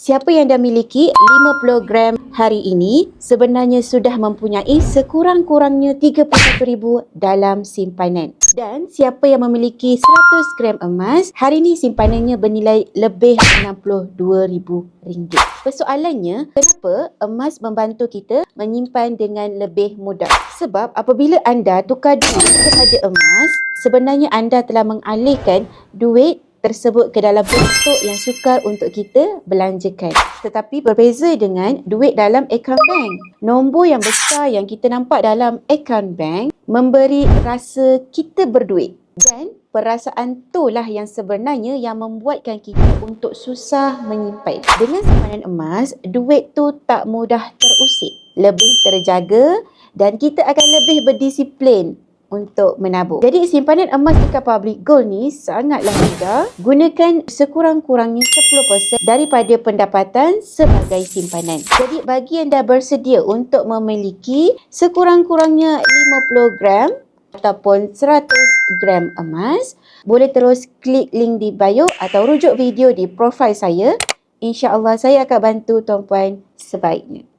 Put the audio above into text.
Siapa yang dah miliki 50 gram hari ini sebenarnya sudah mempunyai sekurang-kurangnya 31,000 dalam simpanan. Dan siapa yang memiliki 100 gram emas, hari ini simpanannya bernilai lebih RM62,000. Persoalannya, kenapa emas membantu kita menyimpan dengan lebih mudah? Sebab apabila anda tukar duit kepada emas, sebenarnya anda telah mengalihkan duit tersebut ke dalam bentuk yang sukar untuk kita belanjakan. Tetapi berbeza dengan duit dalam akaun bank. Nombor yang besar yang kita nampak dalam akaun bank memberi rasa kita berduit. Dan perasaan itulah yang sebenarnya yang membuatkan kita untuk susah menyimpan. Dengan simpanan emas, duit tu tak mudah terusik, lebih terjaga dan kita akan lebih berdisiplin untuk menabung. Jadi simpanan emas dekat public gold ni sangatlah mudah. Gunakan sekurang-kurangnya 10% daripada pendapatan sebagai simpanan. Jadi bagi anda bersedia untuk memiliki sekurang-kurangnya 50 gram ataupun 100 gram emas, boleh terus klik link di bio atau rujuk video di profil saya. InsyaAllah saya akan bantu tuan-puan sebaiknya.